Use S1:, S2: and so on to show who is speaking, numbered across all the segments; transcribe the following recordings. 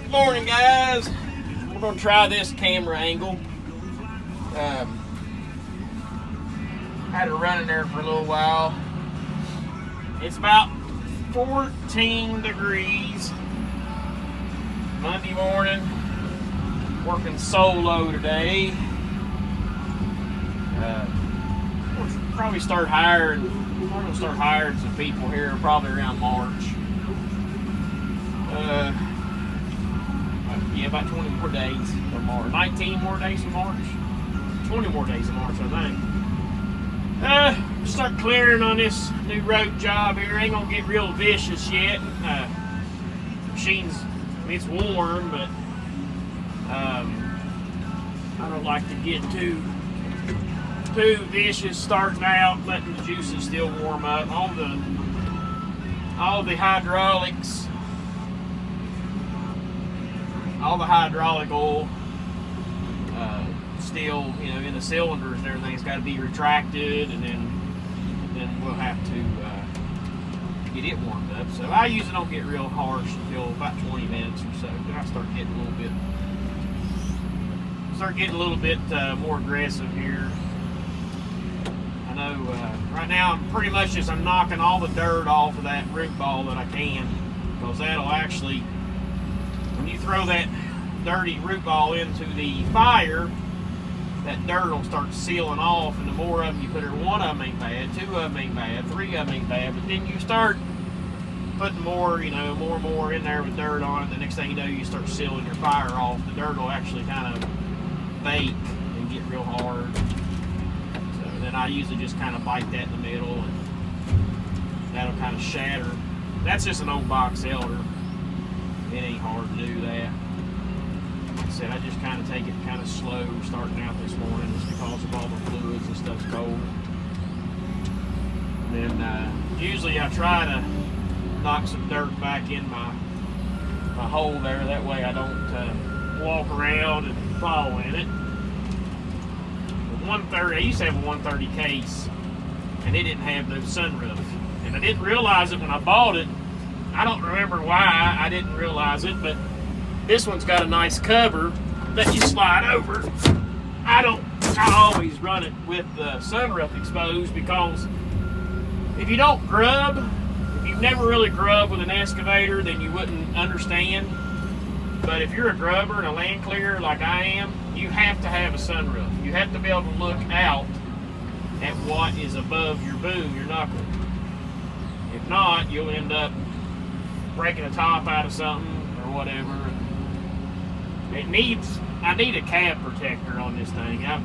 S1: Good morning, guys. We're gonna try this camera angle. Had it running there for a little while. It's about 14 degrees. Monday morning. Working solo today. We'll probably start hiring. We're gonna start hiring some people here probably around March. Yeah, about 20 more days of March. 19 more days of March. 20 more days of March, I think. Start clearing on this new road job here. Ain't gonna get real vicious yet. Machine's, I mean, it's warm, but I don't like to get too vicious starting out, letting the juices still warm up. All the hydraulics, all the hydraulic oil still, you know, in the cylinders and everything's got to be retracted, and then we'll have to get it warmed up. So I usually don't get real harsh until about 20 minutes or so. Then I start getting a little bit more aggressive here. I know right now I'm pretty much I'm knocking all the dirt off of that root ball that I can, because that'll actually, when you throw that dirty root ball into the fire, that dirt will start sealing off, and the more of them you put in, one of them ain't bad, two of them ain't bad, three of them ain't bad, but then you start putting more, you know, more and more in there with dirt on it. The next thing you know, you start sealing your fire off. The dirt will actually kind of bake and get real hard. So then I usually just kind of bite that in the middle, and that'll kind of shatter. That's just an old box elder. It ain't hard to do that. Like I said, I just kind of take it kind of slow starting out this morning, just because of all the fluids and stuff's cold. And then usually I try to knock some dirt back in my hole there. That way I don't walk around and fall in it. The 130, I used to have a 130 case, and it didn't have no sunroof. And I didn't realize it when I bought it. I don't remember why I didn't realize it, but this one's got a nice cover that you slide over. I always run it with the sunroof exposed, because if you don't grub, if you've never really grubbed with an excavator, then you wouldn't understand. But if you're a grubber and a land clearer like I am, you have to have a sunroof. You have to be able to look out at what is above your boom, your knuckle. If not, you'll end up breaking the top out of something or whatever. I need a cab protector on this thing. I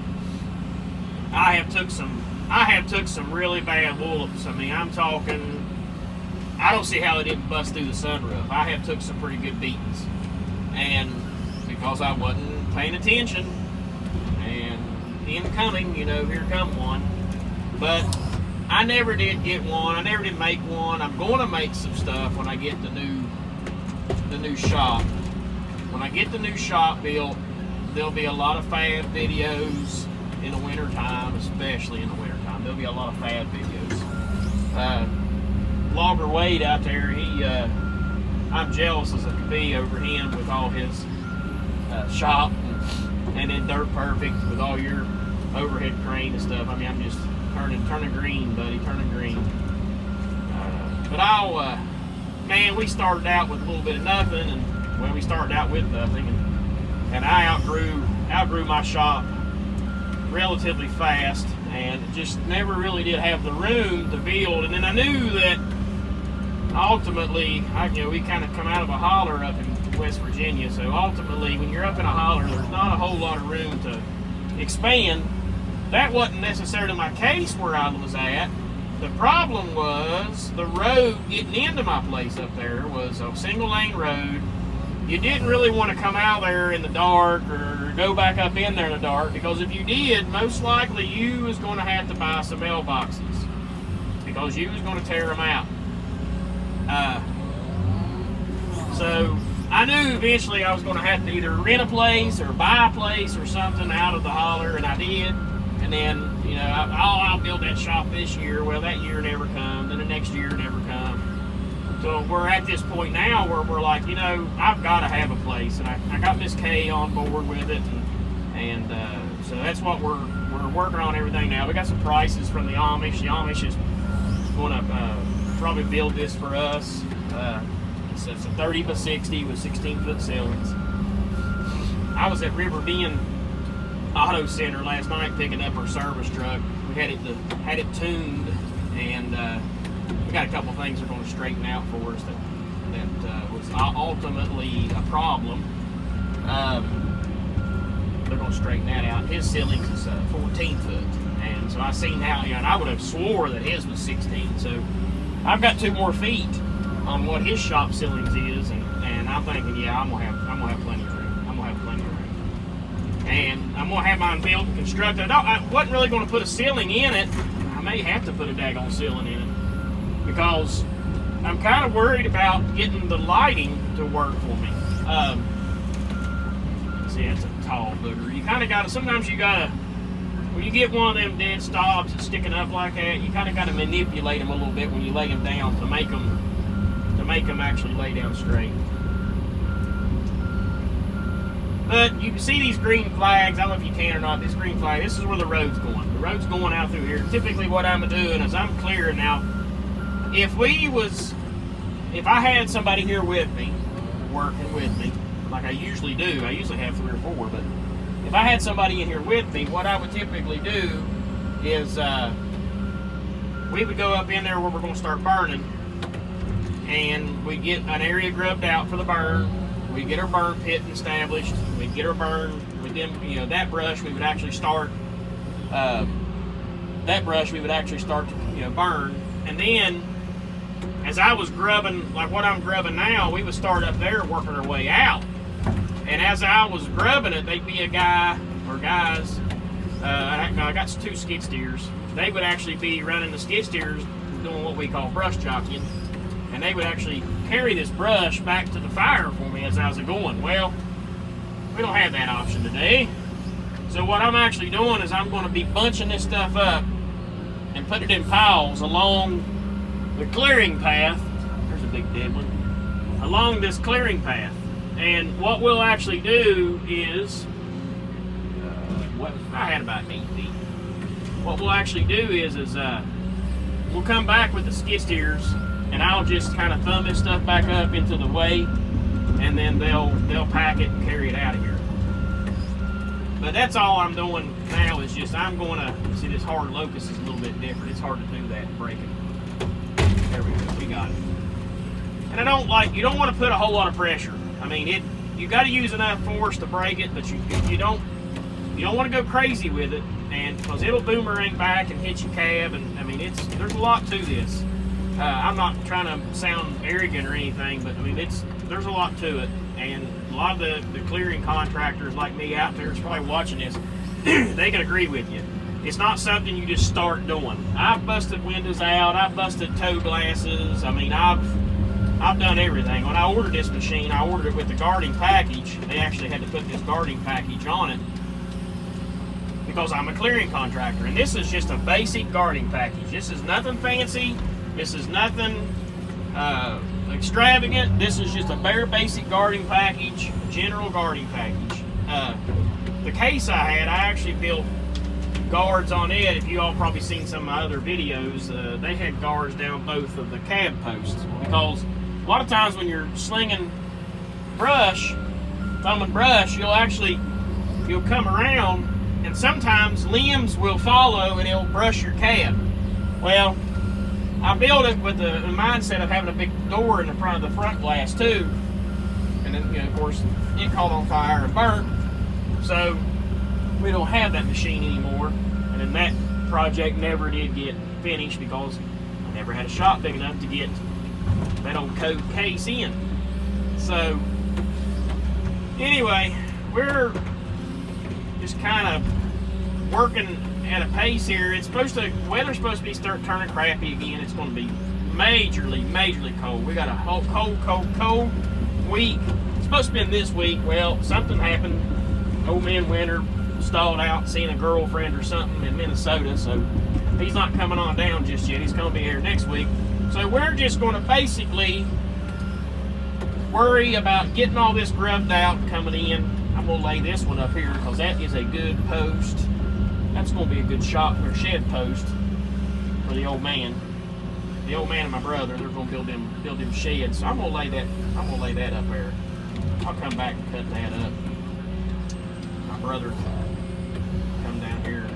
S1: have took some really bad whoops. I mean, I'm talking, I don't see how it didn't bust through the sunroof. I have took some pretty good beatings, and because I wasn't paying attention, and incoming, you know, here come one. But I never did get one. I never did make one. I'm going to make some stuff when I get the new shop. When I get the new shop built, there'll be a lot of fab videos in the winter time, especially in the winter time. There'll be a lot of fab videos. Logger Wade out there, I'm jealous as I could be over him with all his shop and then Dirt Perfect with all your overhead crane and stuff. I mean, I'm just turning green, buddy, turning green. But man, we started out with a little bit of nothing, and when we started out with nothing, and I outgrew my shop relatively fast, and just never really did have the room to build. And then I knew that ultimately, we kind of come out of a holler up in West Virginia, so ultimately when you're up in a holler, there's not a whole lot of room to expand. That wasn't necessarily my case where I was at. The problem was the road getting into my place up there was a single lane road. You didn't really want to come out there in the dark or go back up in there in the dark, because if you did, most likely you was going to have to buy some mailboxes, because you was going to tear them out. So I knew eventually I was going to have to either rent a place or buy a place or something out of the holler, and I did. And then, I'll build that shop this year. Well, that year never come. Then the next year never come. So we're at this point now where we're like, you know, I've got to have a place, and I got Miss Kay on board with it, and so that's what we're working on everything now. We got some prices from the Amish. The Amish is going to probably build this for us. It's a 30 by 60 with 16-foot ceilings. I was at River Bend Auto Center last night picking up our service truck. We had it tuned, and we got a couple things they're going to straighten out for us that was ultimately a problem. They're going to straighten that out. His ceilings is 14 foot, and so I seen how, you know, and I would have swore that his was 16. So I've got 2 more feet on what his shop ceilings is, and I'm thinking, yeah, I'm gonna have plenty of room. I'm gonna have plenty of room, and I'm gonna have mine built and constructed. I wasn't really going to put a ceiling in it. I may have to put a daggone ceiling in it because I'm kind of worried about getting the lighting to work for me. See, that's a tall booger. You kind of got to, sometimes you got to, when you get one of them dead stobs that's sticking up like that, you kind of got to manipulate them a little bit when you lay them down to make them actually lay down straight. But you can see these green flags. I don't know if you can or not. This green flag, this is where the road's going. The road's going out through here. Typically what I'm doing is I'm clearing now. If I had somebody here with me, working with me, like I usually do, I usually have 3 or 4, but if I had somebody in here with me, what I would typically do is we would go up in there where we're going to start burning, and we get an area grubbed out for the burn. We get our burn pit established. We get our burn. With them, you know, that brush we would actually start. To, you know, burn, and then as I was grubbing, like what I'm grubbing now, we would start up there working our way out. And as I was grubbing it, they'd be a guy or guys. I got 2 skid steers. They would actually be running the skid steers, doing what we call brush jockeying, and they would actually carry this brush back to the fire for me as I was going. Well, we don't have that option today. So what I'm actually doing is I'm going to be bunching this stuff up and put it in piles along the clearing path. There's a big dead one. Along this clearing path. And what we'll actually do is, I had about 8 feet. What we'll actually do is we'll come back with the skid steers, and I'll just kind of thumb this stuff back up into the way, and then they'll pack it and carry it out of here. But that's all I'm doing now is just I'm going to, see, this hard locust is a little bit different. It's hard to do that and break it. There we go, we got it. And you don't want to put a whole lot of pressure. I mean, you got to use enough force to break it, but you don't want to go crazy with it, and because it'll boomerang back and hit your cab, and I mean there's a lot to this. I'm not trying to sound arrogant or anything, but I mean there's a lot to it, and a lot of the clearing contractors like me out there is probably watching this. They can agree with you. It's not something you just start doing. I've busted windows out. I've busted tow glasses. I mean I've done everything. When I ordered this machine, I ordered it with the guarding package. They actually had to put this guarding package on it because I'm a clearing contractor. And this is just a basic guarding package. This is nothing fancy. This is nothing extravagant. This is just a bare basic guarding package, general guarding package. The case I actually built guards on it. If you all probably seen some of my other videos, they had guards down both of the cab posts because a lot of times when you're slinging brush, thumbing brush, you'll come around, and sometimes limbs will follow and it'll brush your cab. Well, I built it with the mindset of having a big door in the front of the front glass too, and then, you know, of course, it caught on fire and burnt. So we don't have that machine anymore, and then that project never did get finished because I never had a shop big enough to get that old code case in. So anyway, we're just kind of working at a pace here. It's weather's supposed to be start turning crappy again. It's going to be majorly cold. We got a cold week. It's supposed to be this week. Well, something happened. Old man Winter stalled out seeing a girlfriend or something in Minnesota, so he's not coming on down just yet. He's going to be here next week. So we're just going to basically worry about getting all this grubbed out coming in. I'm going to lay this one up here because that is a good post. That's going to be a good shop or shed post for the old man. The old man and my brother, they're going to build them sheds. So I'm going to lay that up there. I'll come back and cut that up. My brother come down here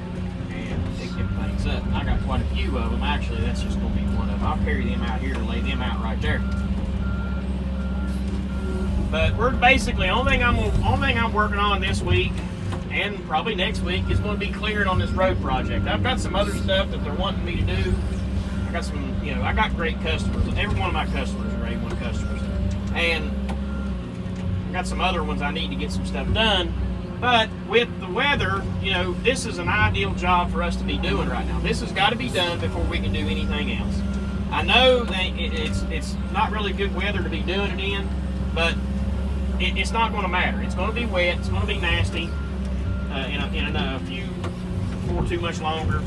S1: and pick them things up. I got quite a few of them. Actually, that's just going to be one of them. I'll carry them out here and lay them out right there. But we're basically, only thing I'm working on this week and probably next week is going to be cleared on this road project. I've got some other stuff that they're wanting me to do. I got some, I got great customers. Every one of my customers are A1 customers. And I got some other ones I need to get some stuff done. But with the weather, this is an ideal job for us to be doing right now. This has got to be done before we can do anything else. I know that it's not really good weather to be doing it in, but it's not going to matter. It's going to be wet. It's going to be nasty in a few, before too much longer.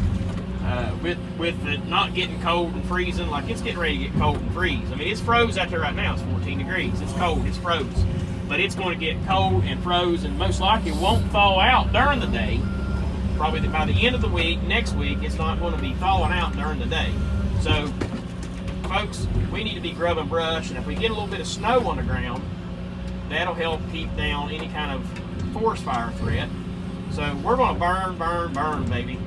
S1: With it not getting cold and freezing, like it's getting ready to get cold and freeze. I mean, it's froze out there right now. It's 14 degrees. It's cold. It's froze. But it's going to get cold and froze, and most likely won't thaw out during the day. Probably by the end of the week, next week, it's not going to be thawing out during the day. So, folks, we need to be grubbing brush, and if we get a little bit of snow on the ground, that'll help keep down any kind of forest fire threat. So we're going to burn, baby.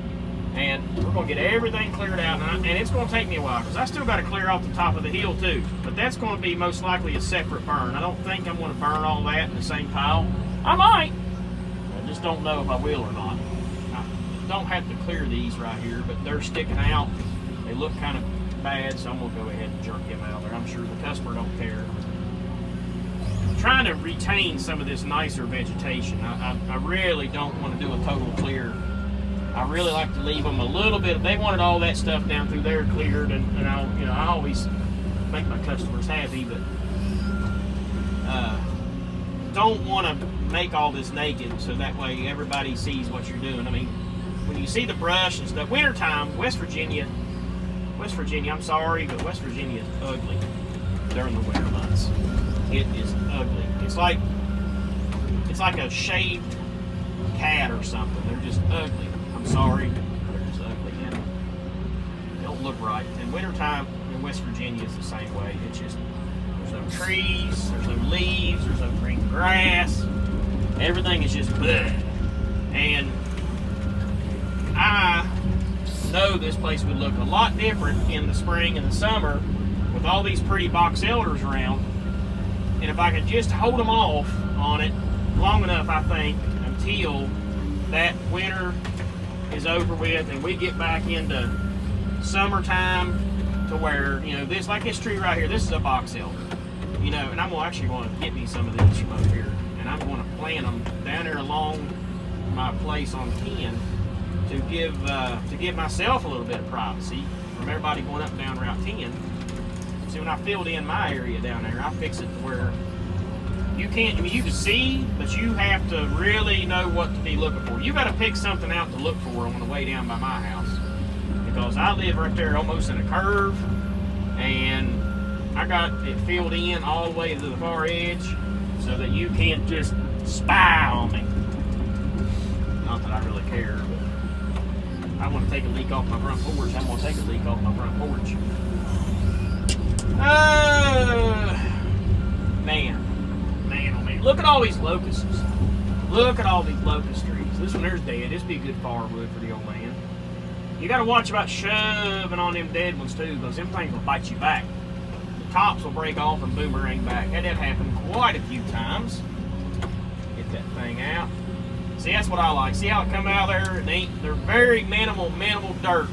S1: And we're going to get everything cleared out. And it's going to take me a while because I still got to clear off the top of the hill too. But that's going to be most likely a separate burn. I don't think I'm going to burn all that in the same pile. I might. I just don't know if I will or not. I don't have to clear these right here, but they're sticking out. They look kind of bad, so I'm going to go ahead and jerk them out there. I'm sure the customer don't care. I'm trying to retain some of this nicer vegetation. I really don't want to do a total clear. I really like to leave them a little bit. They wanted all that stuff down through there cleared, and I always make my customers happy, but don't want to make all this naked so that way everybody sees what you're doing. I mean, when you see the brush and stuff, wintertime, West Virginia, I'm sorry, but West Virginia is ugly during the winter months. It is ugly. It's like a shaved cat or something. They're just ugly. I'm sorry, they're just ugly and they don't look right. And wintertime in West Virginia is the same way. It's just, there's no trees, there's no leaves, there's no green grass. Everything is just bleh. And I know this place would look a lot different in the spring and the summer with all these pretty box elders around. And if I could just hold them off on it long enough, I think, until that winter is over with and we get back into summertime to where, this, like this tree right here, this is a box elder, and I'm actually going to get me some of these from over here, and I'm going to plant them down there along my place on 10 to give myself a little bit of privacy from everybody going up and down Route 10. See, when I filled in my area down there, I fix it to where you can't, you can see, but you have to really know what to be looking for. You got to pick something out to look for on the way down by my house. Because I live right there almost in a curve, and I got it filled in all the way to the far edge so that you can't just spy on me. Not that I really care, but I want to take a leak off my front porch. I'm going to take a leak off my front porch. Man. Look at all these locusts. Look at all these locust trees. This one there's dead. This would be good firewood for the old man. You got to watch about shoving on them dead ones too, because them things will bite you back. The tops will break off and boomerang back. That did happen quite a few times. Get that thing out. See, that's what I like. See how it come out there? They're very minimal dirt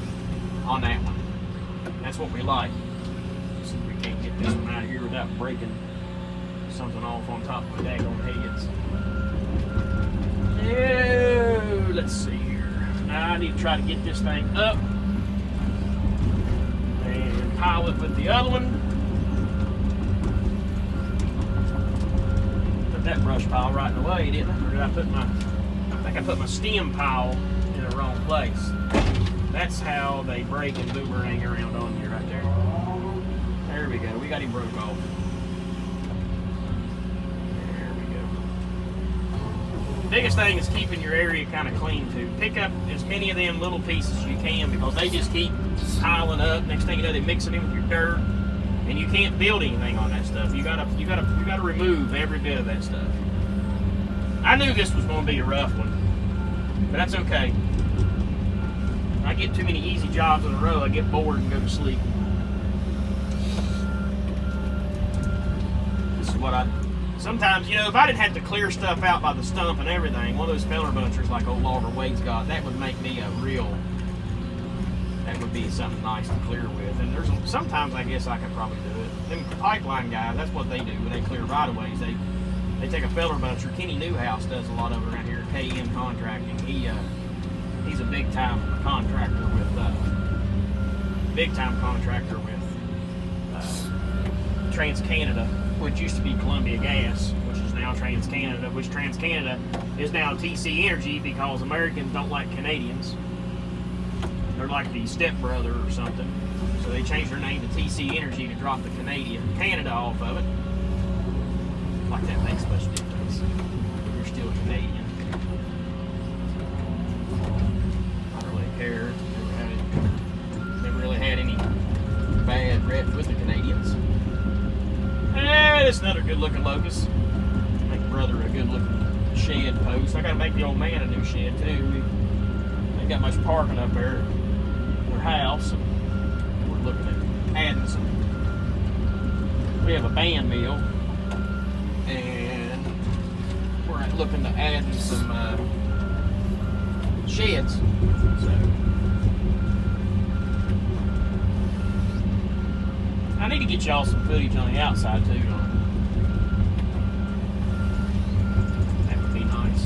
S1: on that one. That's what we like. See if we can't get this one out of here without breaking something off on top of the daggone heads. Oh, let's see here. Now I need to try to get this thing up and pile it with the other one. Put that brush pile right in the way, didn't I? Or did I think I put my stem pile in the wrong place. That's how they break and boomerang around on you right there. we go. We got him broke off. There we go. Biggest thing is keeping your area kind of clean too. Pick up as many of them little pieces as you can because they just keep piling up. Next thing you know, they mix it in with your dirt, and you can't build anything on that stuff. You gotta remove every bit of that stuff. I knew this was going to be a rough one, but that's okay. I get too many easy jobs in a row, I get bored and go to sleep. This is what sometimes, you know, if I didn't have to clear stuff out by the stump and everything, one of those feller bunchers like old Oliver Wade's got, that would make me that would be something nice to clear with. And sometimes I guess I could probably do it. Them pipeline guys, that's what they do when they clear right-of-ways. They take a feller buncher. Kenny Newhouse does a lot of it around here at KM Contracting. He's a big-time contractor with Trans-Canada, which used to be Columbia Gas, which is now Trans-Canada, which Trans-Canada is now TC Energy because Americans don't like Canadians. They're like the stepbrother or something. So they changed their name to TC Energy to drop the Canada off of it. Like that makes much difference. You're still Canadian. I don't really care. Never really had any bad rep with the Canadians. And it's another good looking locust. Make brother a good looking shed post. I gotta make the old man a new shed too. Ain't got much parking up there in their house. We're looking at adding some. We have a band mill. And we're looking to add some sheds. So I need to get y'all some footage on the outside too, don't I? That would be nice.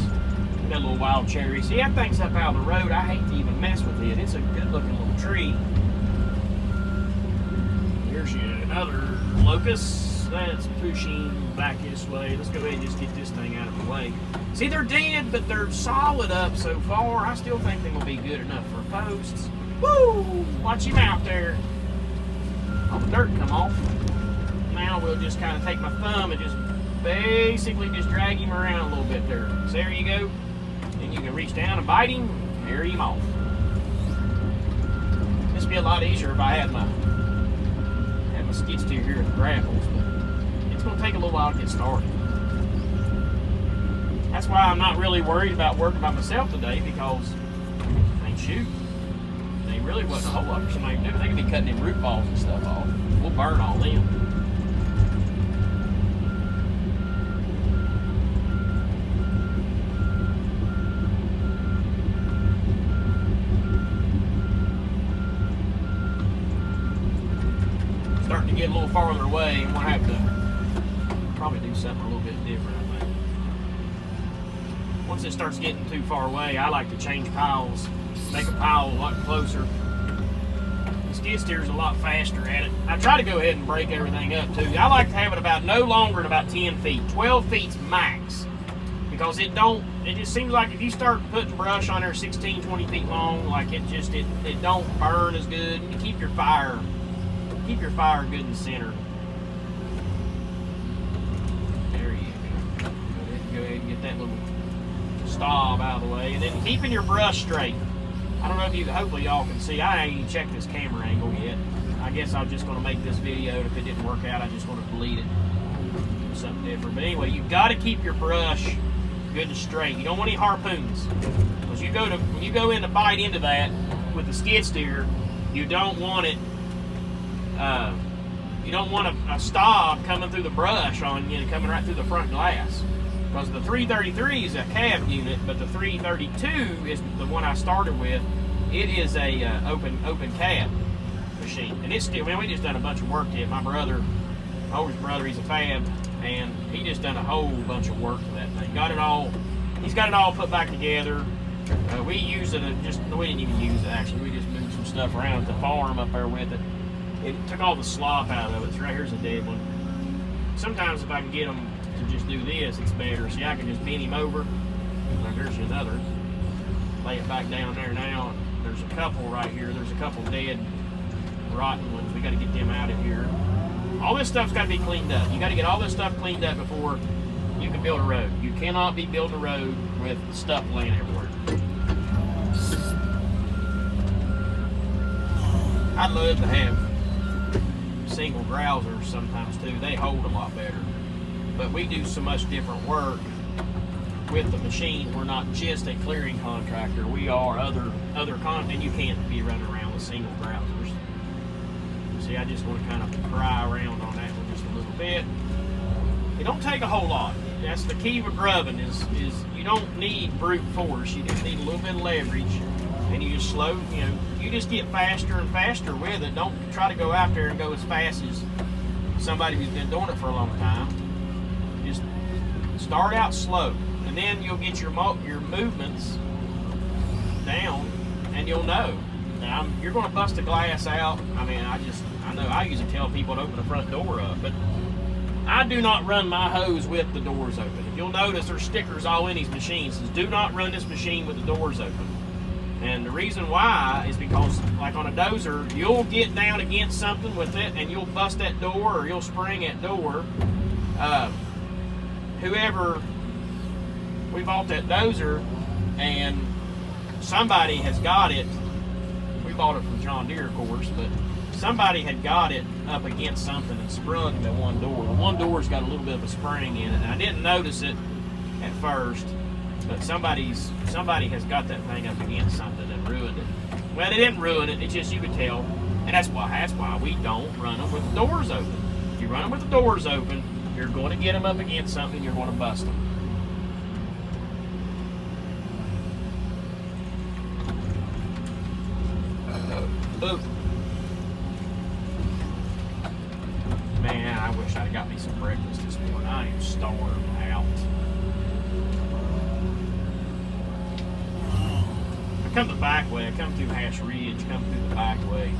S1: We got a little wild cherry. See, that thing's up out of the road. I hate to even mess with it. It's a good looking little tree. Here's another locust. That's pushing back this way. Let's go ahead and just get this thing out of the way. See, they're dead, but they're solid up so far. I still think they will be good enough for posts. Woo! Watch him out there. All the dirt come off. Now we'll just kind of take my thumb and just basically just drag him around a little bit there. So there you go. Then you can reach down and bite him and carry him off. This would be a lot easier if I had my skid steer here with the grapples. It's going to take a little while to get started. That's why I'm not really worried about working by myself today because, I mean, shoot, there really wasn't a whole lot somebody can do. They could be cutting them root balls and stuff off. We'll burn all them. Starting to get a little farther away, and we'll have to probably do something a little bit different, I think. Once it starts getting too far away, I like to change piles, make a pile a lot closer. The skid steer is a lot faster at it. I try to go ahead and break everything up too. I like to have it about no longer than about 10 feet, 12 feet's max, because it just seems like if you start putting brush on there 16, 20 feet long, like it don't burn as good. You keep your fire good in the center. There you go. Go ahead and get that little stop out of the way. And then keeping your brush straight. I don't know if hopefully y'all can see. I ain't even checked this camera angle yet. I guess I'm just going to make this video. If it didn't work out, I just want to delete it. Do something different. But anyway, you've got to keep your brush good and straight. You don't want any harpoons. Because when you go in to bite into that with the skid steer, you don't want it. You don't want a stop coming through the brush on you, coming right through the front glass. Because the 333 is a cab unit, but the 332 is the one I started with. It is a open cab machine, and it's still. Man, we just done a bunch of work to it. My oldest brother, he's a fab, and he just done a whole bunch of work to that thing. He's got it all put back together. We used it. We didn't even use it actually. We just moved some stuff around at the farm up there with it. It took all the slop out of it. So right here's a dead one. Sometimes if I can get them to just do this, it's better. See, I can just bend him over. There's another. Lay it back down there now. There's a couple right here. There's a couple dead, rotten ones. We got to get them out of here. All this stuff's got to be cleaned up. You got to get all this stuff cleaned up before you can build a road. You cannot be building a road with stuff laying everywhere. I'd love to have single grousers sometimes too. They hold a lot better. But we do so much different work with the machine. We're not just a clearing contractor. We are other and you can't be running around with single grousers. See, I just want to kind of pry around on that one just a little bit. It don't take a whole lot. That's the key with grubbing is you don't need brute force. You just need a little bit of leverage, and you just slow. You just get faster and faster with it. Don't try to go out there and go as fast as somebody who's been doing it for a long time. Just start out slow, and then you'll get your movements down, and you'll know. Now, you're going to bust the glass out. I mean, I know I usually tell people to open the front door up, but I do not run my hose with the doors open. If you'll notice, there's stickers all in these machines. Says, do not run this machine with the doors open. And the reason why is because, like on a dozer, you'll get down against something with it, and you'll bust that door, or you'll spring that door. We bought that dozer, and somebody has got it. We bought it from John Deere, of course, but somebody had got it up against something and sprung the one door. The one door's got a little bit of a spring in it, and I didn't notice it at first, but somebody has got that thing up against something and ruined it. Well, they didn't ruin it. It's just you could tell, and that's why we don't run them with the doors open. If you run them with the doors open, you're going to get them up against something. You're going to bust them. Boom. Man, I wish I'd got me some breakfast this morning. I am starved out. I come the back way. I come through Hash Ridge, come through the back way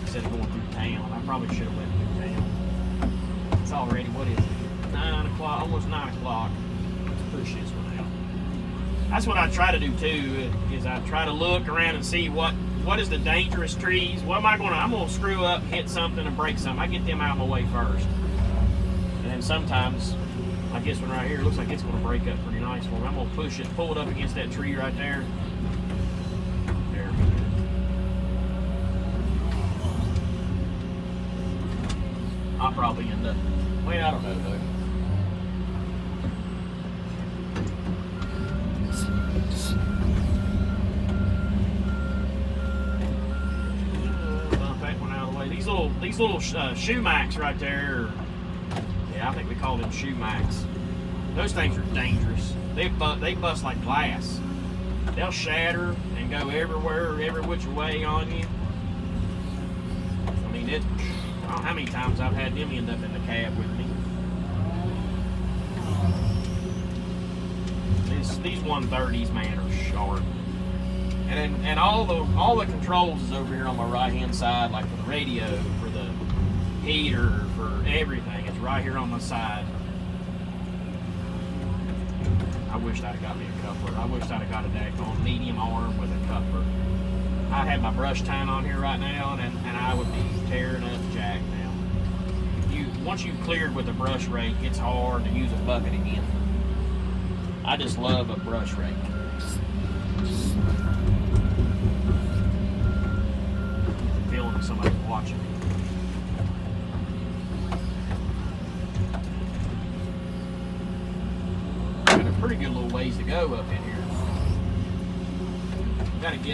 S1: instead of going through town. I probably should have went through town. It's already, what is it? 9 o'clock, almost 9 o'clock. Let's push this one out. That's what I try to do too, is I try to look around and see what is the dangerous trees. What am I going to, I'm going to screw up, hit something, and break something. I get them out of my way first. And then sometimes, like this one right here, looks like it's going to break up pretty nice for me. I'm going to push it, pull it up against that tree right there. There we go. I'll probably end up, well, I don't know though. These little shoe max right there, yeah, I think we call them shoe max. Those things are dangerous. They bust like glass. They'll shatter and go everywhere, every which way on you. I mean, I don't know how many times I've had them end up in the cab with me. These 130s, man, are sharp. And all the controls is over here on my right hand side, like for the radio, for the heater, for everything. It's right here on my side. I wish I'd have got me a coupler. I wish I'd have got a daggone medium arm with a coupler. I have my brush tying on here right now, and I would be tearing up jack now. Once you've cleared with a brush rake, it's hard to use a bucket again. I just love a brush rake. Feeling that somebody's watching me. Got a pretty good little ways to go up in here.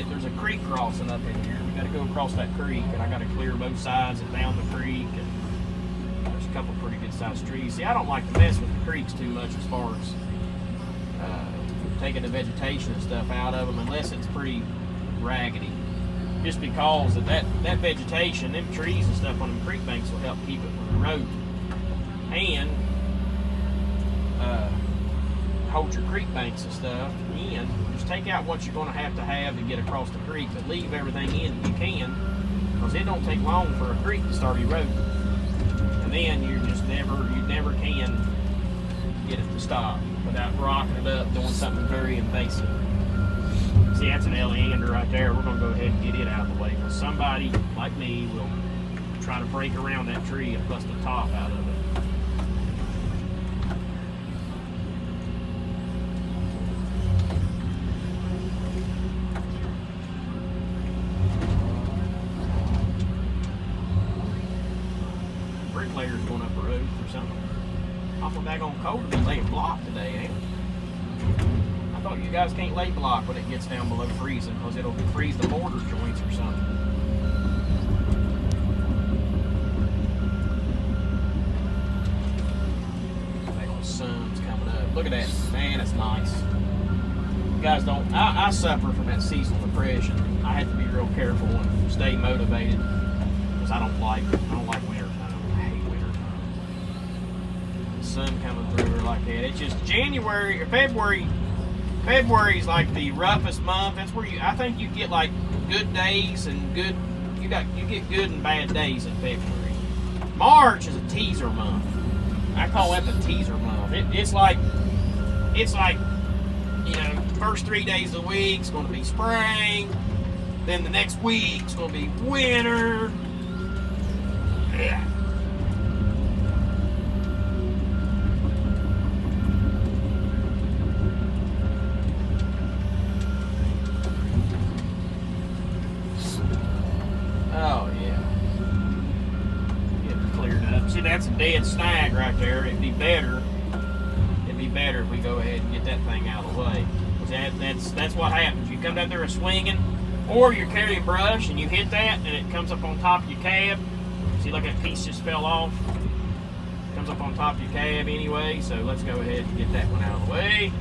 S1: There's a creek crossing up in here. We gotta go across that creek, and I gotta clear both sides and down the creek, and there's a couple pretty good sized trees. See, I don't like to mess with the creeks too much as far as taking the vegetation and stuff out of them, unless it's pretty raggedy. Just because of that vegetation, them trees and stuff on them creek banks will help keep it from eroding. And hold your creek banks and stuff in. Just take out what you're going to have to get across the creek, but leave everything in that you can, because it don't take long for a creek to start eroding. And then you never can get it to stop without rocking it up, doing something very invasive. See, that's an eleander right there. We're going to go ahead and get it out of the way, because somebody like me will try to break around that tree and bust the top out of it. Bricklayer's going up the road or something. Awful daggone cold to be laying block today, ain't it? I thought you guys can't lay block when it gets down below freezing because it'll freeze the mortar joints or something. Daggone sun's coming up. Look at that. Man, it's nice. You guys don't... I suffer from that seasonal depression. I have to be real careful and stay motivated because I don't like winter time. I hate winter time. The sun coming through like that. It's just January or February. February is like the roughest month. That's where I think you get like good days and you get good and bad days in February. March is a teaser month. I call that the teaser month. It's like first 3 days of the week is going to be spring. Then the next week is going to be winter. Yeah. Oh, yeah. Get it cleared up. See, that's a dead snag right there. It'd be better if we go ahead and get that thing out of the way. That's what happens. You come down there swinging, or you're carrying brush and you hit that and it comes up on top of your cab. See, look, that piece just fell off. It comes up on top of your cab anyway, so let's go ahead and get that one out of the way.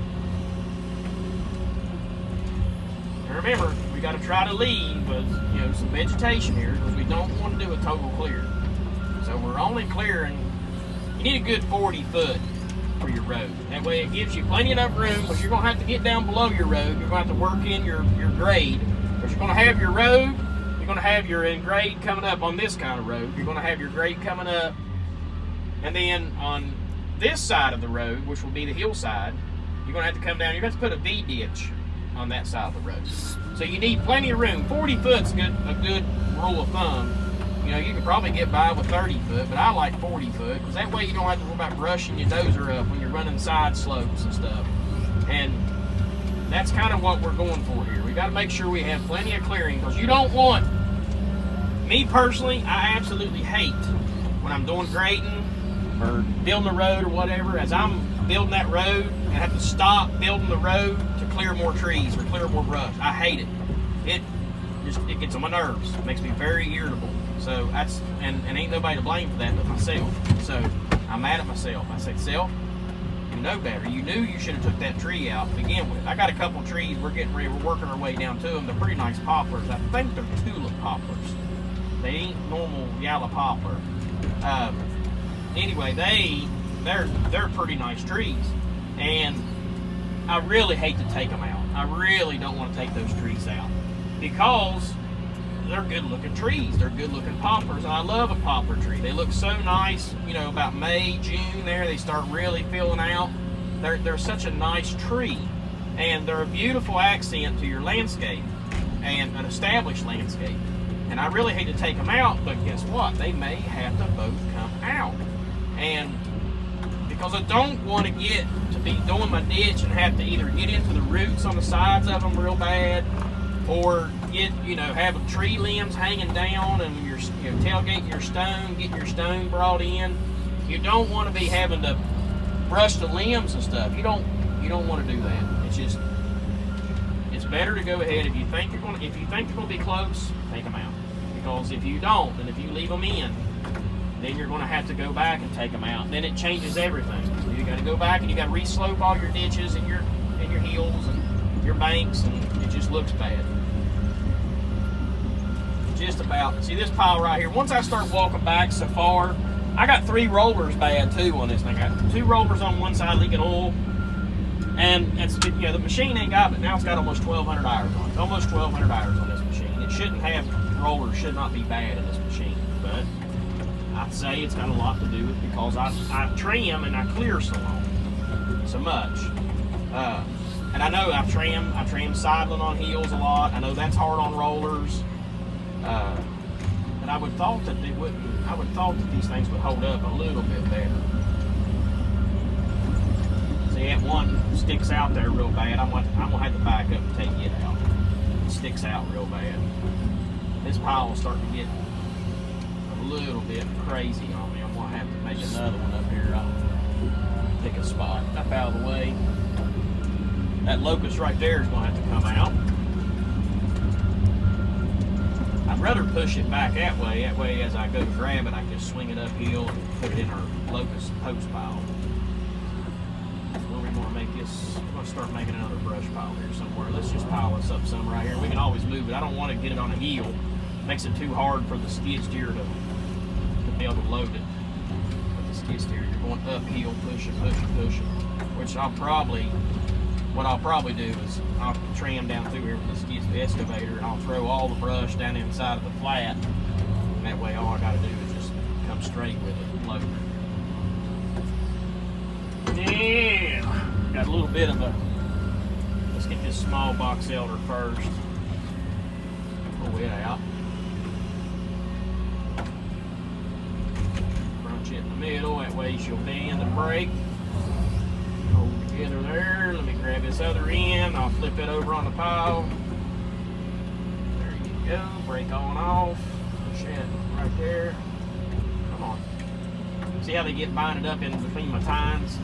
S1: And remember, we got to try to leave with some vegetation here because we don't want to do a total clear. So we're only clearing, you need a good 40 foot for your road. That way it gives you plenty enough room because you're going to have to get down below your road. You're going to have to work in your grade because you're going to have your road, you're going to have your grade coming up on this kind of road. You're going to have your grade coming up, and then on this side of the road, which will be the hillside, you're going to have to come down. You're going to have to put a V-ditch on that side of the road. So you need plenty of room. 40 foot's a good rule of thumb. You can probably get by with 30 foot, but I like 40 foot because that way you don't have to worry about brushing your dozer up when you're running side slopes and stuff. And that's kind of what we're going for here. We got to make sure we have plenty of clearing because you don't want, me personally, I absolutely hate when I'm doing grading or building a road or whatever, as I'm building that road and have to stop building the road to clear more trees or clear more brush. I hate it. It gets on my nerves. It makes me very irritable. So that's, and ain't nobody to blame for that but myself. So I'm mad at myself. I said, self, you know better. You knew you should have took that tree out to begin with. I got a couple trees we're getting ready. We're working our way down to them. They're pretty nice poplars. I think they're tulip poplars. They ain't normal yellow poplar. Anyway, they're pretty nice trees, and I really hate to take them out. I really don't want to take those trees out because they're good-looking trees. They're good-looking poplars, and I love a poplar tree. They look so nice, about May, June there, they start really filling out. They're such a nice tree, and they're a beautiful accent to your landscape and an established landscape. And I really hate to take them out, but guess what? They may have to both come out. And because I don't want to get to be doing my ditch and have to either get into the roots on the sides of them real bad, or get, have tree limbs hanging down and you're tailgating your stone, getting your stone brought in. You don't want to be having to brush the limbs and stuff. You don't want to do that. It's better to go ahead if you think you're going to be close, take them out. Because if you don't, and if you leave them in, then you're going to have to go back and take them out. Then it changes everything. So you got to go back and you got to re-slope all your ditches and your hills and your banks, and it just looks bad. Just about. See this pile right here. Once I start walking back so far, I got 3 rollers bad too on this thing. I got 2 rollers on one side leaking oil, and it's the machine ain't got, but now it's got almost 1,200 hours on it. Almost 1,200 hours on this machine. It shouldn't have, rollers should not be bad in this machine, but I'd say it's got a lot to do with because I trim and I clear so much. And I know I trim sidling on hills a lot. I know that's hard on rollers. But I would thought that they wouldn't. I would thought that these things would hold up a little bit better. See, that one sticks out there real bad. I'm gonna have to back up and take it out. It sticks out real bad. This pile will start to get a little bit crazy on me. I'm gonna have to make another one up here. I'll pick a spot up out of the way. That locust right there is gonna have to come out. I'd rather push it back that way. That way, as I go to grab it, I can just swing it uphill and put it in our locust post pile. We're gonna make this. We're gonna start making another brush pile here somewhere. Let's just pile this up some right here. We can always move it. I don't want to get it on a hill. It makes it too hard for the skid steer to be able to load it. With the skid steer, you're going uphill, pushing. Which what I'll probably do is I'll tram down through here with the excavator, and I'll throw all the brush down inside of the flat. And that way, all I got to do is just come straight with it and load it. Yeah, got a little bit of a. Let's get this small box elder first. Pull it out. Crunch it in the middle. That way she'll bend and break. Hold together there. Let me grab this other end. I'll flip it over on the pile. There you go. Break on off. Push it right there. Come on. See how they get binded up in between my tines?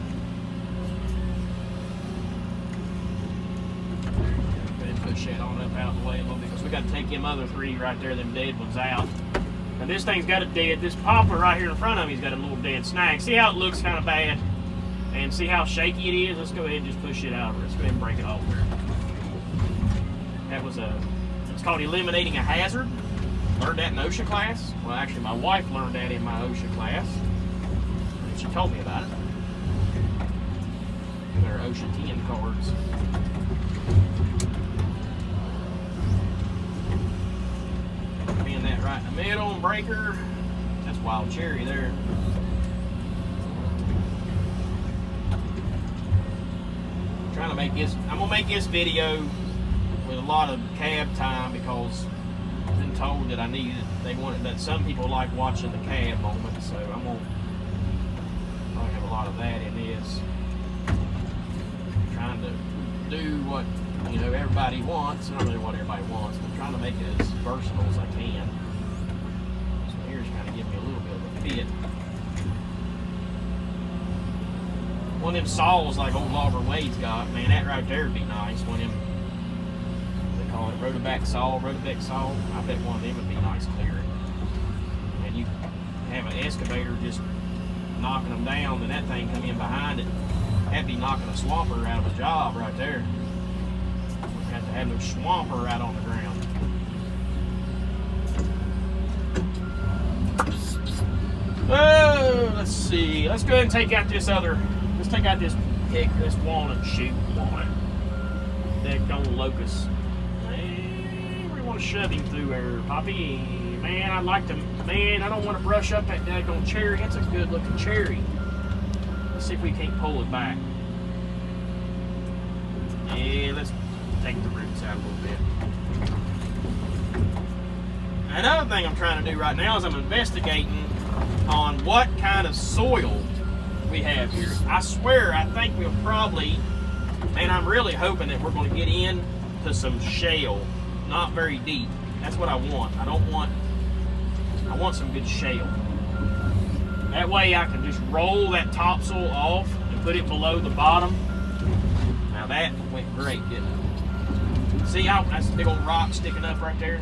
S1: Push that on up out of the way a little bit because we got to take them other three right there, them dead ones out. And this thing's got a dead, this poplar right here in front of me's got a little dead snag. See how it looks kind of bad? And see how shaky it is? Let's go ahead and just push it out. Let's go ahead and break it off there. That was it's called eliminating a hazard. Learned that in OSHA class. Well, actually, my wife learned that in my OSHA class. And she told me about it. There are OSHA 10 cards. Bend that right in the middle and breaker. That's wild cherry there. Trying to make this. I'm gonna make this video with a lot of cab time because I've been told that I need it. They wanted that. Some people like watching the cab moment, so I'm gonna probably have a lot of that in this. Trying to do what everybody wants. I don't know what everybody wants, but I'm trying to make it as versatile as I can. So here's kind of giving me a little bit of a fit. One of them saws like old Logger Wade's got, man, that right there would be nice. One of them, they call it rotoback saw. I bet one of them would be nice clearing. And you have an excavator just knocking them down, then that thing come in behind it. That'd be knocking a swamper out of a job right there. We have to have no swamper out on the ground. Oh, let's see. Let's go ahead and take out this other. Let's take out this walnut shoot on it. That gone locust. Man, we want to shove him through there, Poppy. Man, I'd like to. Man, I don't want to brush up that daggone cherry. It's a good looking cherry. Let's see if we can't pull it back. Yeah, let's take the roots out a little bit. Another thing I'm trying to do right now is I'm investigating on what kind of soil we have here. I swear, I think we'll probably, and I'm really hoping that we're going to get into some shale, not very deep. That's what I want. I want some good shale. That way I can just roll that topsoil off and put it below the bottom. Now that went great, didn't it? See how that's a big old rock sticking up right there?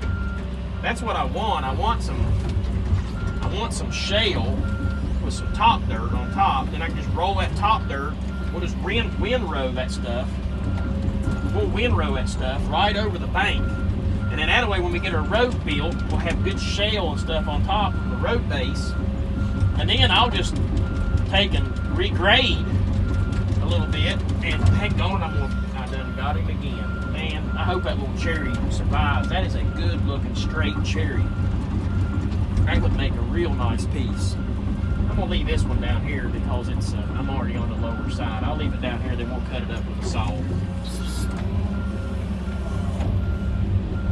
S1: That's what I want. I want some shale with some top dirt on top. Then I can just roll that top dirt. We'll just windrow that stuff. We'll windrow that stuff right over the bank. And then that way when we get our road built, we'll have good shale and stuff on top of the road base. And then I'll just take and regrade a little bit and hang on. I done got him again. Man, I hope that little cherry survives. That is a good looking straight cherry. That would make a real nice piece. I'm gonna leave this one down here because it's I'm already on the lower side. I'll leave it down here, then we'll cut it up with a saw.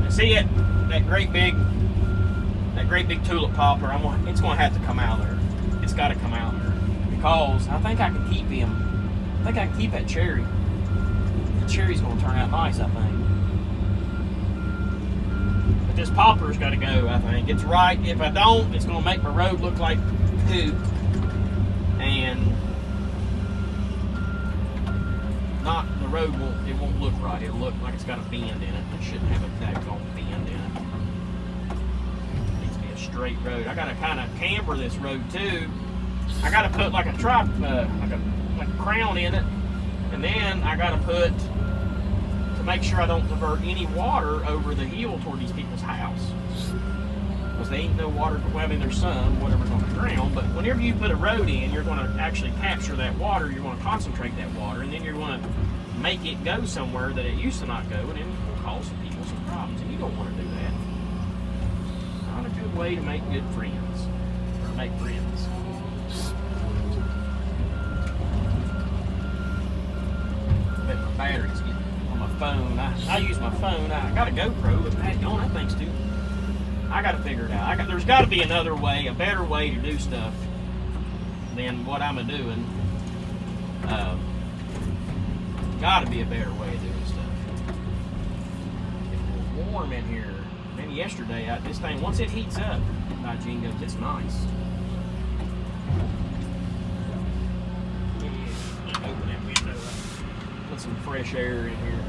S1: See it? That that great big tulip poplar, it's going to have to come out there. It's got to come out there. Because I think I can keep him. I think I can keep that cherry. The cherry's going to turn out nice, I think. But this poplar's got to go, I think. It's right. If I don't, it's going to make my road look like poop. And the road won't look right. It'll look like it's got a bend in it. It shouldn't have a daggone bend in it. It needs to be a straight road. I got to kind of camber this road too. I got to put like a crown in it, and then I got to put, to make sure I don't divert any water over the hill toward these people's house. Because there ain't no water, well, I mean there's some, whatever's on the ground, but whenever you put a road in, you're going to actually capture that water, you're going to concentrate that water, and then you're going to make it go somewhere that it used to not go, and then it will cause some people some problems, and you don't want to do that. Not a good way to make good friends, or make friends. I bet my battery's getting on my phone. I use my phone. I got a GoPro, but that thing's too. I got to figure it out. There's got to be another way, a better way to do stuff than what I'm doing. Got to be a better way of doing stuff. It was warm in here. Man, yesterday, this thing, once it heats up, by Jingoes, it's nice. Open that window up. Put some fresh air in here.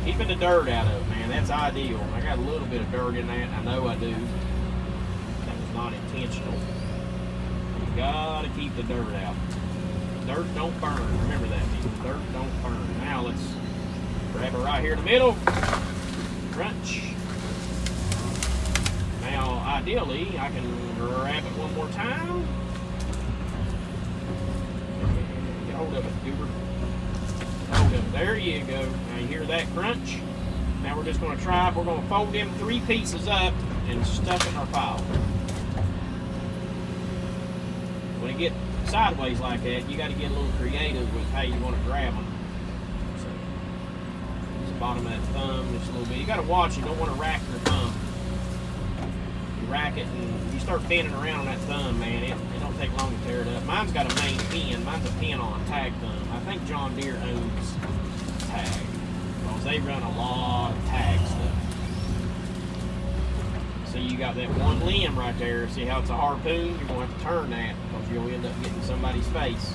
S1: Keeping the dirt out of it, man, that's ideal. I got a little bit of dirt in that, I know I do. That was not intentional. You gotta keep the dirt out. Dirt don't burn, remember that, people. Dirt don't burn. Now let's grab it right here in the middle. Crunch. Now, ideally, I can grab it one more time. Get hold of it, goober. There you go. Now you hear that crunch? Now we're just going to try, we're going to fold them 3 pieces up and stuff it in our pile. When you get sideways like that, you got to get a little creative with how you want to grab them. So, just the bottom of that thumb just a little bit. You got to watch, you don't want to rack your thumb. You rack it and you start bending around on that thumb, man, it don't take long to tear it up. Mine's got a main pin. Mine's a pin on a tag thumb. I think John Deere owns tag, because they run a lot of tag stuff. So you got that one limb right there. See how it's a harpoon? You're going to have to turn that, because you'll end up getting somebody's face,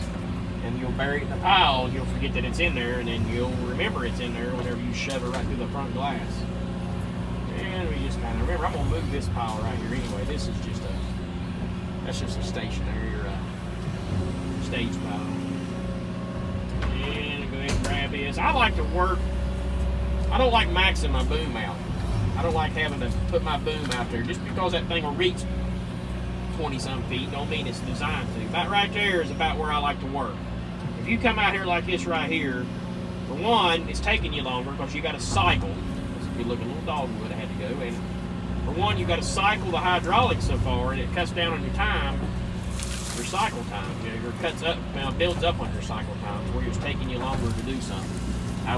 S1: and you'll bury it in the pile, and you'll forget that it's in there, and then you'll remember it's in there whenever you shove it right through the front glass. And we just kind of remember, I'm going to move this pile right here anyway. This is just that's just a stationary stage pile. And go ahead and grab this. I like to work, I don't like maxing my boom out. I don't like having to put my boom out there. Just because that thing will reach 20-some feet don't mean it's designed to. That right there is about where I like to work. If you come out here like this right here, for one, it's taking you longer because you got to cycle. If you're looking a little dogwood, I had to go. And for one, you got to cycle the hydraulics so far, and it cuts down on your time. Your cycle time, your cuts up, builds up on your cycle times where it's taking you longer to do something.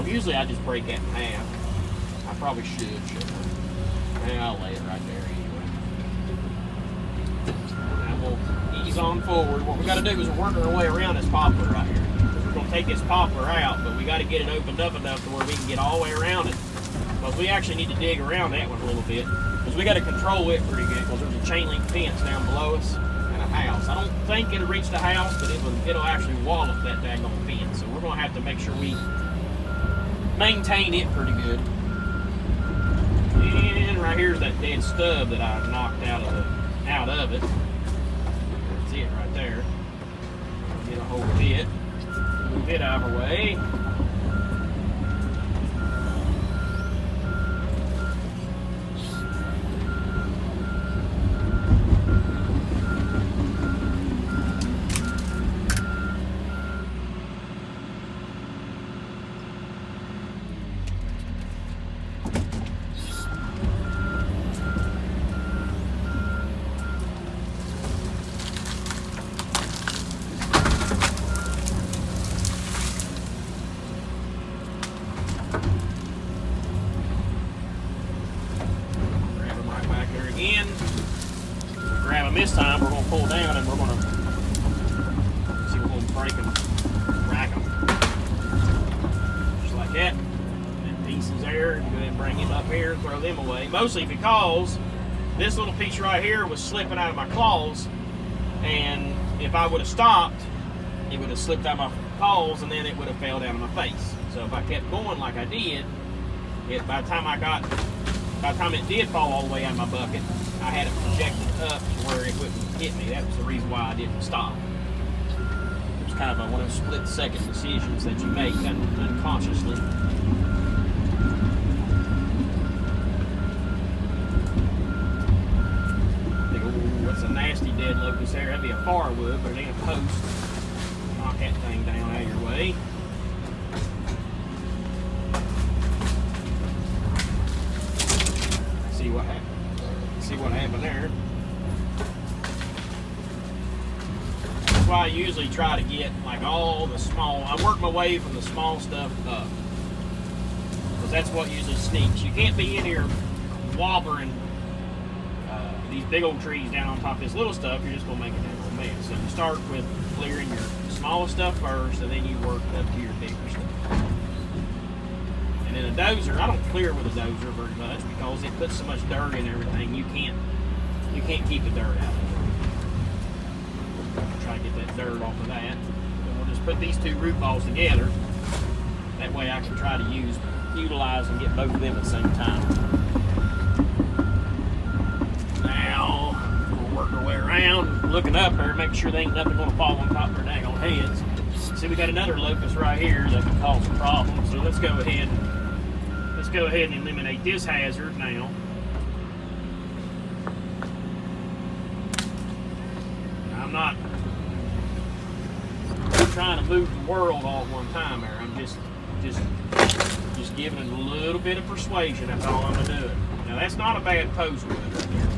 S1: Usually I just break that in half. I probably shouldn't I? And I'll lay it right there anyway. Now we'll ease on forward. What we got to do is we're working our way around this poplar right here. We're going to take this poplar out, but we got to get it opened up enough to where we can get all the way around it. Because we actually need to dig around that one a little bit. Because we got to control it pretty good, because there's a chain link fence down below us. House. I don't think it'll reach the house, but it'll actually wallop that daggone fence. So we're going to have to make sure we maintain it pretty good. And right here's that dead stub that I knocked out of it. That's it right there. Get a hold of it. Move it out of our way. them away, mostly because this little piece right here was slipping out of my claws, and if I would have stopped, it would have slipped out of my claws, and then it would have fell down on my face. So if I kept going like I did, by the time it did fall all the way out of my bucket, I had it projected up to where it wouldn't hit me. That was the reason why I didn't stop. It was kind of one of those split-second decisions that you make unconsciously. That's a nasty dead locust there. That'd be a firewood, but it ain't a post. Knock that thing down out of your way. See what happened. See what happened there. That's why I usually try to get like all the small. I work my way from the small stuff up, because that's what usually sneaks. You can't be in here wobbling these big old trees down on top of this little stuff. You're just gonna make a damn old mess. So you start with clearing your smallest stuff first, and then you work up to your bigger stuff. And then a dozer, I don't clear with a dozer very much because it puts so much dirt in everything. You can't keep the dirt out of it. Try to get that dirt off of that. And we'll just put these two root balls together. That way I can try to utilize and get both of them at the same time. Now we'll work our way around, looking up there, making sure there ain't nothing going to fall on top of their daggone heads. See, we got another locust right here that can cause a problem. So let's go ahead and eliminate this hazard now. I'm not trying to move the world all at one time there. I'm just giving it a little bit of persuasion. That's all I'm gonna do. Now that's not a bad post wood right here.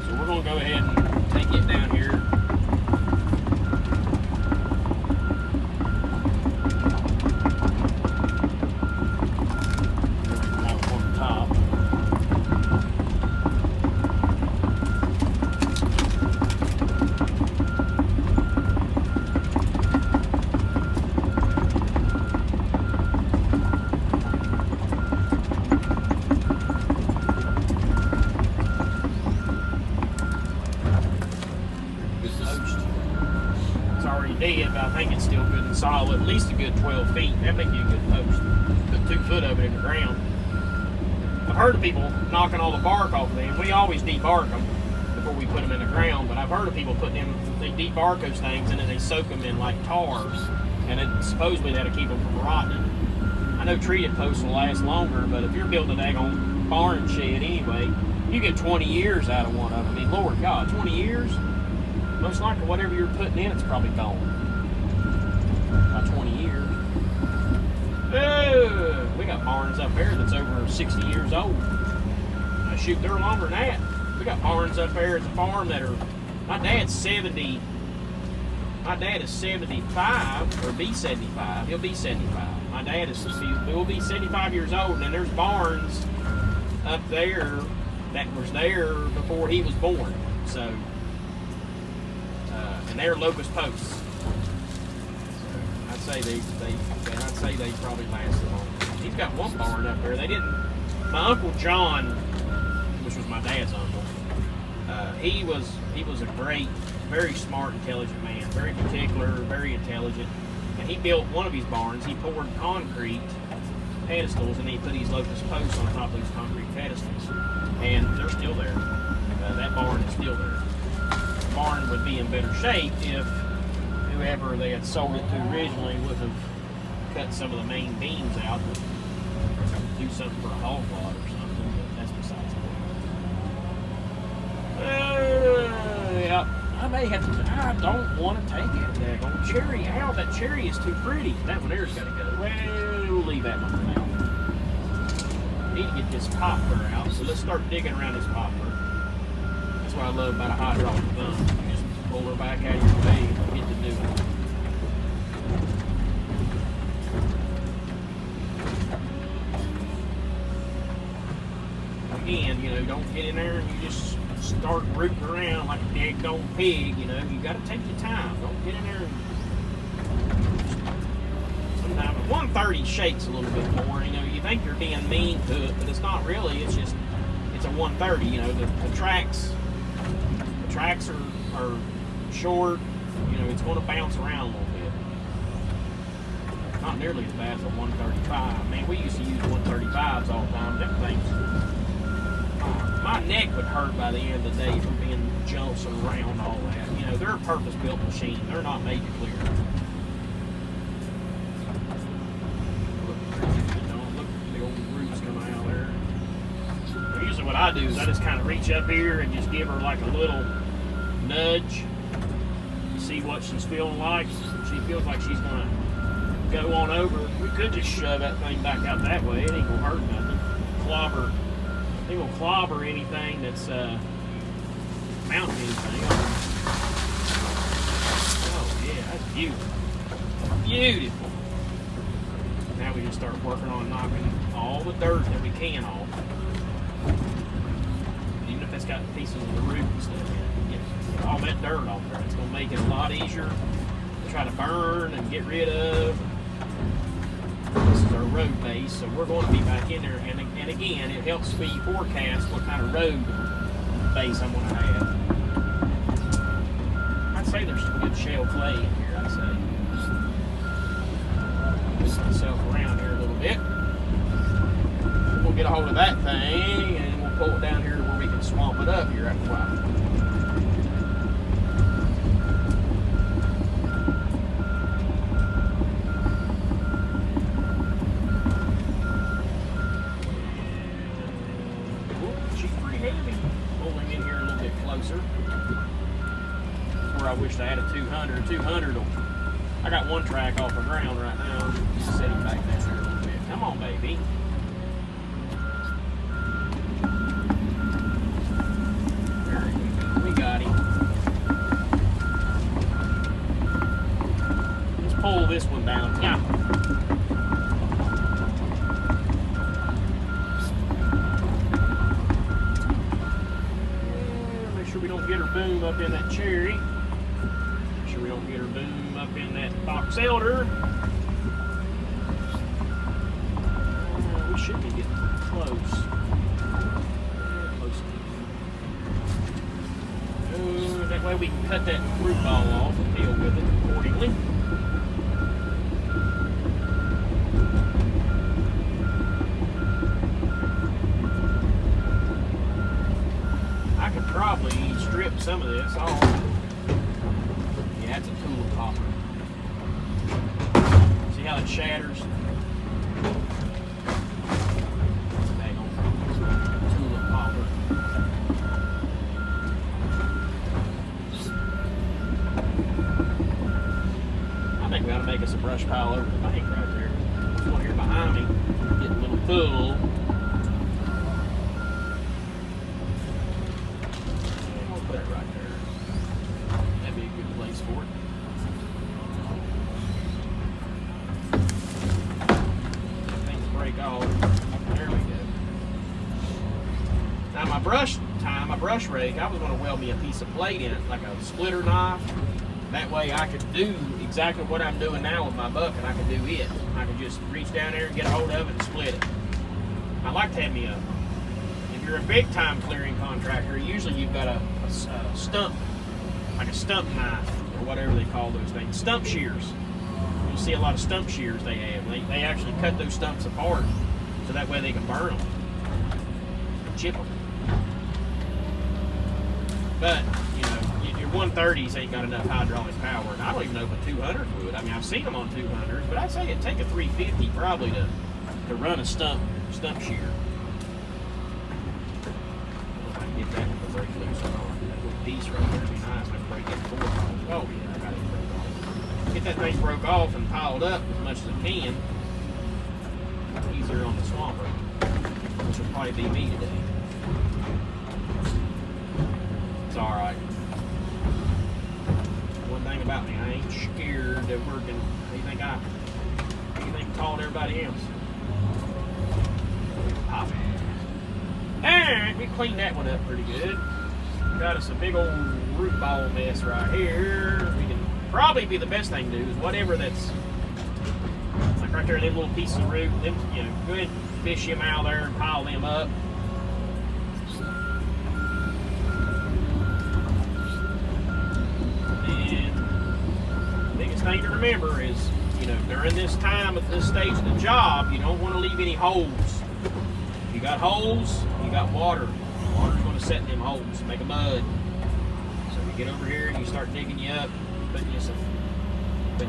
S1: So we're gonna go ahead and take it down here. Dead, but I think it's still good and solid, at least a good 12 feet. That make you a good post. Put 2 foot of it in the ground. I've heard of people knocking all the bark off of them. We always debark them before we put them in the ground, but I've heard of people putting them, they debark those things and then they soak them in like tars, and then supposedly that'll keep them from rotting. I know treated posts will last longer, but if you're building a daggone barn shed anyway, you get 20 years out of one of them. I mean, Lord God, 20 years? Most likely whatever you're putting in, it's probably gone. About 20 years. Oh, we got barns up there that's over 60 years old. Now, shoot, they're longer than that. We got barns up there at the farm that are, my dad's 70. My dad is 75, or be 75. He'll be 75. My dad will be 75 years old, and then there's barns up there that was there before he was born. So, and they're locust posts. So I'd say they probably lasted long. He's got one barn up there. They didn't. My Uncle John, which was my dad's uncle, he was a great, very smart, intelligent man. Very particular, very intelligent. And he built one of his barns. He poured concrete pedestals, and he put these locust posts on top of these concrete pedestals. And they're still there. That barn is still there. The barn would be in better shape if whoever they had sold it to originally would have cut some of the main beams out and do something for a hog lot or something, but that's besides the point. Yeah, I may have to, I don't want to take it. Daggone cherry out. That cherry is too pretty. That one there's got to go. Well, we'll leave that one for now. Need to get this popper out, so let's start digging around this popper. That's what I love about a hydraulic thumb. You just pull her back out of your way and get to doing it. Again, you know, don't get in there and you just start rooting around like a daggone pig. You know, you got to take your time. Don't get in there and sometimes 130 shakes a little bit more. You know, you think you're being mean to it, but it's not really. It's just it's a 130. You know, the tracks are short. You know, it's going to bounce around a little bit. Not nearly as bad as a 135. Man, we used to use 135s all the time. Them things, my neck would hurt by the end of the day from being jumps around all that. You know, they're a purpose-built machine. They're not made to clear. Look at the old roots coming out there. Usually what I do is I just kind of reach up here and just give her like a little nudge. See what she's feeling like. If she feels like she's going to go on over, we could just shove that thing back out that way. It ain't going to hurt nothing. It ain't going to clobber anything that's mounting anything. Oh yeah, that's beautiful. Beautiful. Now we just start working on knocking all the dirt that we can off. Even if it's got pieces of the roof and stuff in it. Get all that dirt off there. It's going to make it a lot easier to try to burn and get rid of. This is our road base, so we're going to be back in there. And again, it helps me forecast what kind of road base I'm going to have. I'd say there's some good shale clay in here, I'd say. Move myself around here a little bit. We'll get a hold of that thing, and we'll pull it down here to where we can swamp it up here after a while. I wish I had a 200. 200 I got one track off the ground right now. Just sitting back down there a little bit. Come on, baby. There we go. We got him. Let's pull this one down. Yeah. Make sure we don't get her boom up in that cherry. We don't get her boom up in that box elder. We should be getting close. That way we can cut that root ball off and deal with it accordingly. I could probably strip some of this off. That's a tulip popper. See how it shatters? Dang on. Tulip popper. I think we ought to make us a brush pile over the bank right there. This one here behind me, getting a little full. We'll put it right there. For it. Things break off. There we go. Now my brush rake, I was going to weld me a piece of plate in it, like a splitter knife. That way I could do exactly what I'm doing now with my bucket. I could do it. I could just reach down there and get a hold of it and split it. I like to have me a, if you're a big time clearing contractor, usually you've got a stump, like a stump knife, or whatever they call those things, stump shears. You'll see a lot of stump shears they have. They actually cut those stumps apart so that way they can burn them, chip them. But, you know, your 130s ain't got enough hydraulic power, and I don't even know if a 200 would. I mean, I've seen them on 200s, but I'd say it'd take a 350 probably to run a stump shear. If I can get that one to break loose on that little piece right there, it'd be nice. I can break it four times. Oh yeah, I got it broke off. Get that thing broke off and piled up as much as I can. Easier on the swamper, which will probably be me today. It's all right. One thing about me, I ain't scared of working. Anything called everybody else. Pop it. Alright, we cleaned that one up pretty good. Got us a big old root ball mess right here. We can probably be the best thing to do is whatever that's like right there, them little pieces of root, them, you know, go ahead and fish them out there and pile them up. thing to remember is, you know, during this time at this stage of the job, you don't want to leave any holes. If you got holes, you got water. Water's going to set in them holes, make a mud. So you get over here and you start digging you up, putting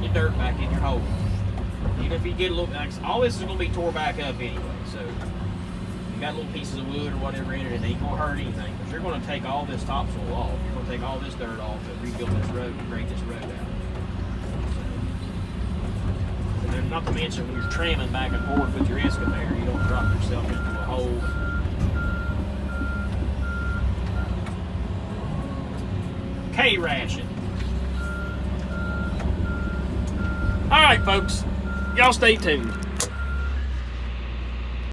S1: your dirt back in your hole. Even if you get a little, all this is going to be tore back up anyway. So you got little pieces of wood or whatever in it, and it ain't going to hurt anything. But you're going to take all this topsoil off. You're going to take all this dirt off and rebuild this road and grade this road out. And then not to mention when you're tramming back and forth with your excavator, you don't drop yourself into a hole. K-ration. All right, folks, y'all stay tuned.